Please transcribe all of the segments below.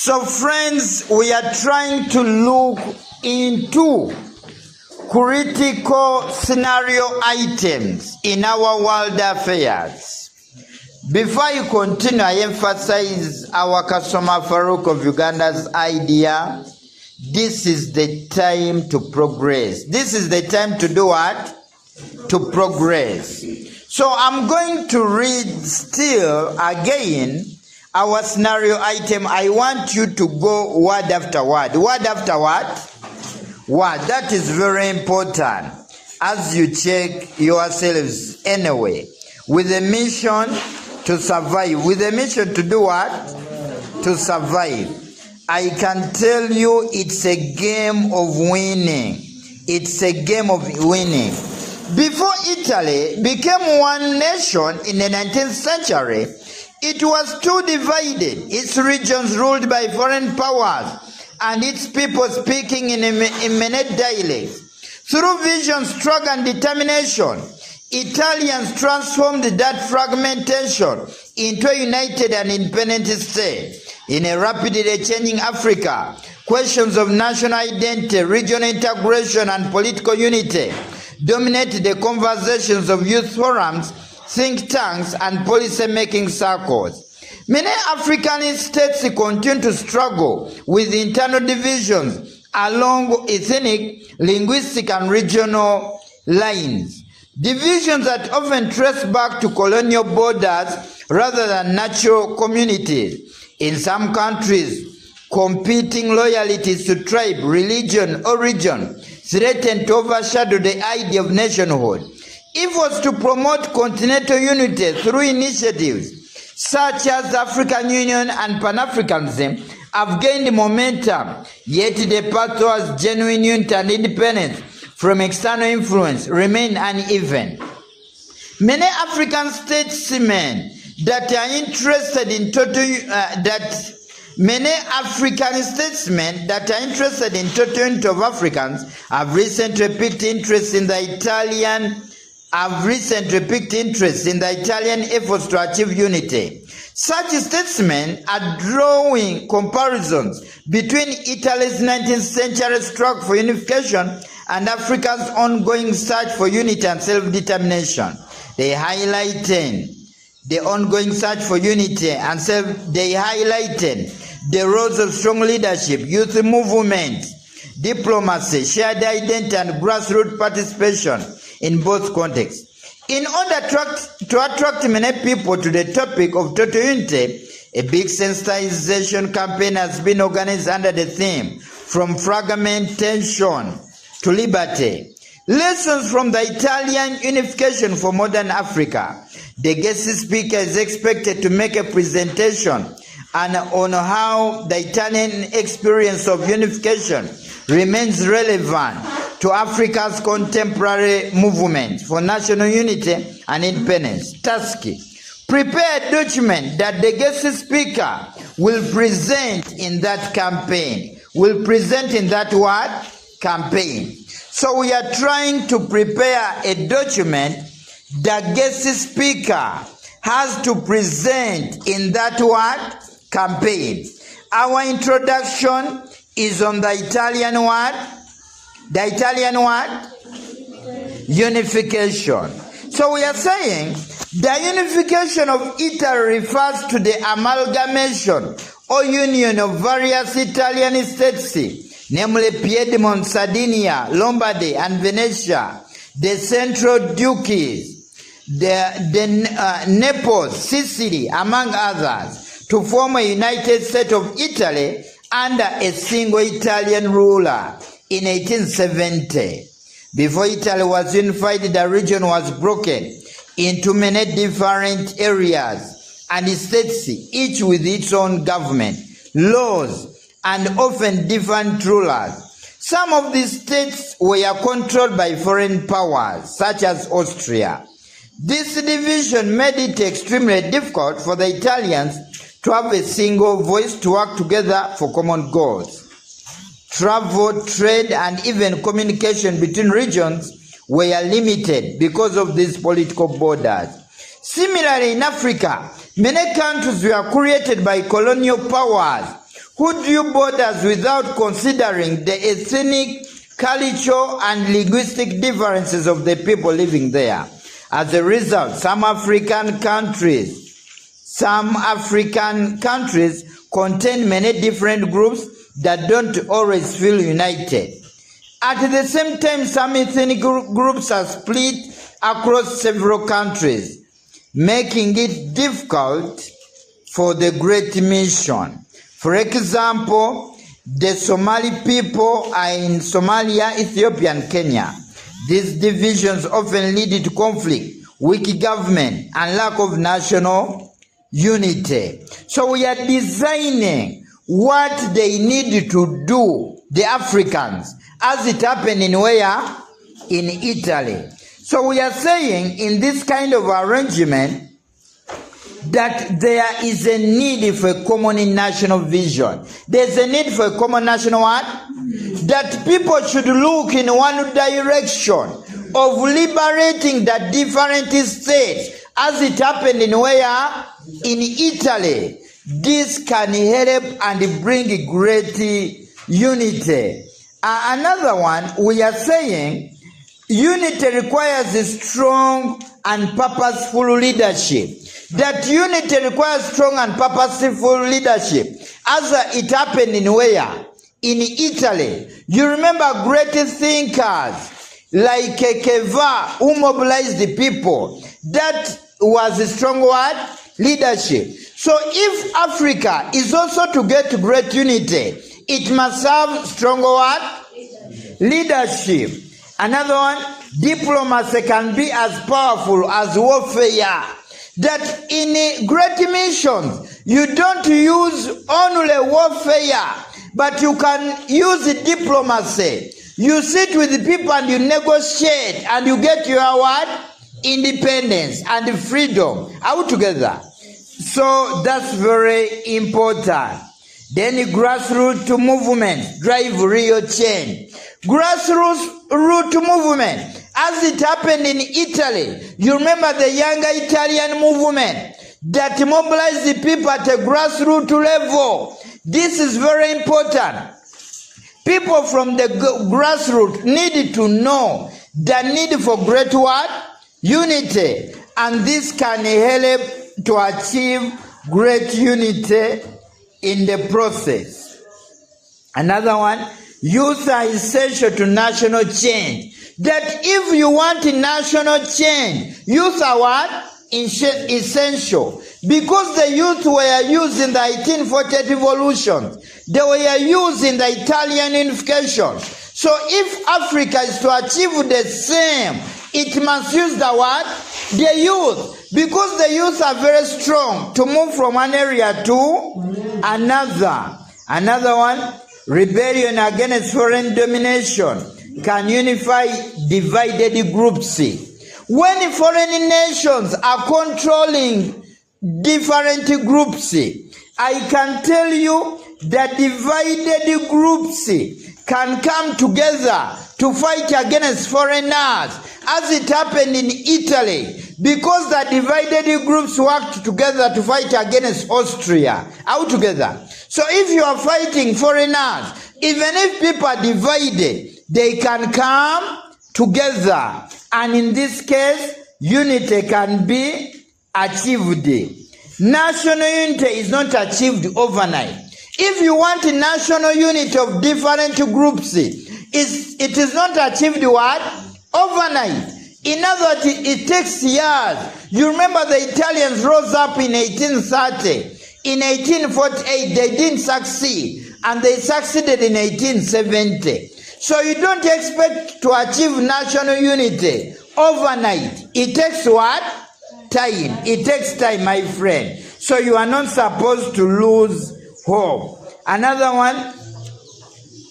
So friends, we are trying to look into critical scenario items in our world affairs. Before you continue, I emphasize our customer Farouk of Uganda's idea. This is the time to progress. This is the time to do what? To progress. So I'm going to read still again our scenario item. I want you to go word after word. Word after what? Word. That is very important as you check yourselves anyway. With a mission to survive. With a mission to do what? To survive. I can tell you it's a game of winning. It's a game of winning. Before Italy became one nation in the 19th century, it was too divided, its regions ruled by foreign powers, and its people speaking in many dialects. Through vision, struggle, and determination, Italians transformed that fragmentation into a united and independent state. In a rapidly changing Africa, questions of national identity, regional integration, and political unity dominate the conversations of youth forums, think tanks, and policy-making circles. Many African states continue to struggle with internal divisions along ethnic, linguistic, and regional lines. Divisions that often trace back to colonial borders rather than natural communities. In some countries, competing loyalties to tribe, religion, or region threaten to overshadow the idea of nationhood. Efforts to promote continental unity through initiatives such as the African Union and Pan-Africanism have gained momentum, yet the path towards genuine unity and independence from external influence remain uneven. Many African statesmen that are interested in total unity of Africans have recently picked interest in the Italian efforts to achieve unity. Such statesmen are drawing comparisons between Italy's 19th century struggle for unification and Africa's ongoing search for unity and self-determination. They highlighted the ongoing search for unity and they highlighted the roles of strong leadership, youth movements, diplomacy, shared identity, and grassroots participation in both contexts. In order to attract many people to the topic of total unity, a big sensitization campaign has been organized under the theme From Fragmentation to Liberty. Lessons from the Italian Unification for Modern Africa. The guest speaker is expected to make a presentation on how the Italian experience of unification remains relevant to Africa's contemporary movement for national unity and independence. Task: prepare a document that the guest speaker will present in that campaign. Campaign. So we are trying to prepare a document that guest speaker has to present in that campaign. Our introduction is on the Italian unification. So we are saying the unification of Italy refers to the amalgamation or union of various Italian states, namely Piedmont, Sardinia, Lombardy, and Venetia, the Central Duchies, the Naples, Sicily, among others, to form a united state of Italy under a single Italian ruler in 1870. Before Italy was unified, the region was broken into many different areas and states, each with its own government, laws, and often different rulers. Some of these states were controlled by foreign powers, such as Austria. This division made it extremely difficult for the Italians to have a single voice to work together for common goals. Travel, trade, and even communication between regions were limited because of these political borders. Similarly, in Africa, many countries were created by colonial powers who drew borders without considering the ethnic, cultural, and linguistic differences of the people living there. As a result, some African countries contain many different groups that don't always feel united. At the same time, some ethnic groups are split across several countries, making it difficult for the great mission. For example, the Somali people are in Somalia, Ethiopia, and Kenya. These divisions often lead to conflict, weak government, and lack of national unity. So we are designing what they need to do, the Africans, as it happened in where? In Italy. So we are saying in this kind of arrangement that there is a need for a common national vision. There's a need for a common national what? That people should look in one direction of liberating the different states, as it happened in where? In Italy. This can help and bring great unity. Another one, we are saying unity requires a strong and purposeful leadership. That unity requires strong and purposeful leadership, as it happened in where? In Italy. You remember great thinkers like Keva, who mobilized the people. That was a strong word? Leadership. So if Africa is also to get great unity, it must have strong word? Leadership. Another one, diplomacy can be as powerful as warfare. That in great missions, you don't use only warfare, but you can use diplomacy. You sit with the people and you negotiate and you get your what? Independence and freedom out together. So that's very important. Then the grassroots movement drive real change. Grassroots movement, as it happened in Italy. You remember the younger Italian movement that mobilized the people at a grassroots level. This is very important. People from the grassroots need to know the need for great what? Unity. And this can help to achieve great unity in the process. Another one, youth are essential to national change. That if you want national change, youth are what? Essential. Because the youth were used in the 1840 revolution. They were used in the Italian unification. So if Africa is to achieve the same, it must use the what? The youth. Because the youth are very strong to move from one area to another. Another one, rebellion against foreign domination can unify divided groups. When foreign nations are controlling different groups, I can tell you that divided groups can come together to fight against foreigners, as it happened in Italy, because the divided groups worked together to fight against Austria, out together. So if you are fighting foreigners, even if people are divided, they can come together. And in this case, unity can be achieved. National unity is not achieved overnight. If you want a national unity of different groups, it is not achieved what? Overnight. In other words, it takes years. You remember the Italians rose up in 1830. In 1848, they didn't succeed, and they succeeded in 1870. So you don't expect to achieve national unity overnight. It takes what? Time. It takes time, my friend. So you are not supposed to lose hope. Another one,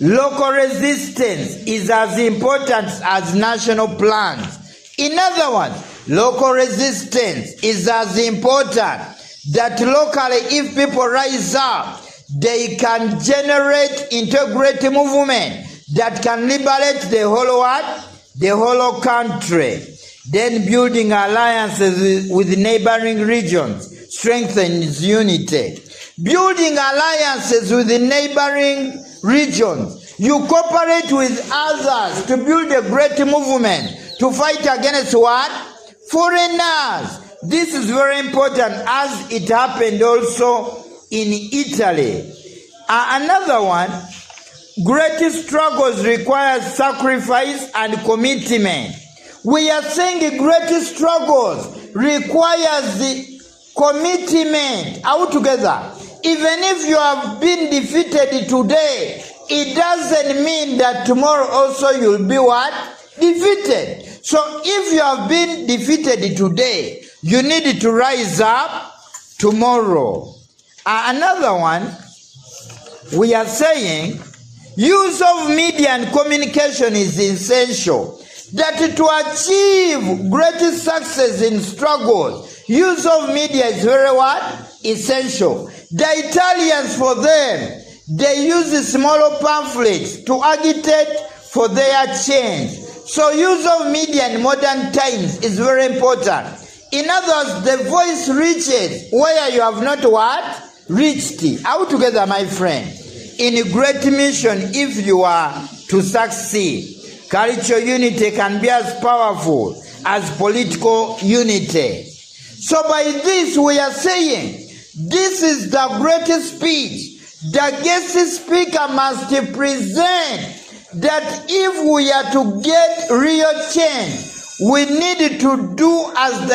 local resistance is as important as national plans. In other words, local resistance is as important that locally, if people rise up, they can generate integrity movement that can liberate the whole what? The whole country. Then building alliances with neighboring regions strengthens unity. building alliances with the neighboring regions. You cooperate with others to build a great movement to fight against what? Foreigners. This is very important, as it happened also in Italy. Another one, great struggles require sacrifice and commitment. We are saying great struggles requires the commitment altogether. Even if you have been defeated today, it doesn't mean that tomorrow also you'll be what? Defeated. So if you have been defeated today, you need to rise up tomorrow. Another one, we are saying use of media and communication is essential. That to achieve great success in struggles, use of media is very what? Essential. The Italians, for them, they use smaller pamphlets to agitate for their change. So use of media in modern times is very important. In other words, the voice reaches where you have not what? Reached. Altogether, my friend, in a great mission, if you are to succeed, cultural unity can be as powerful as political unity. So by this we are saying, this is the greatest speech. The guest speaker must present that if we are to get real change, we need to do as the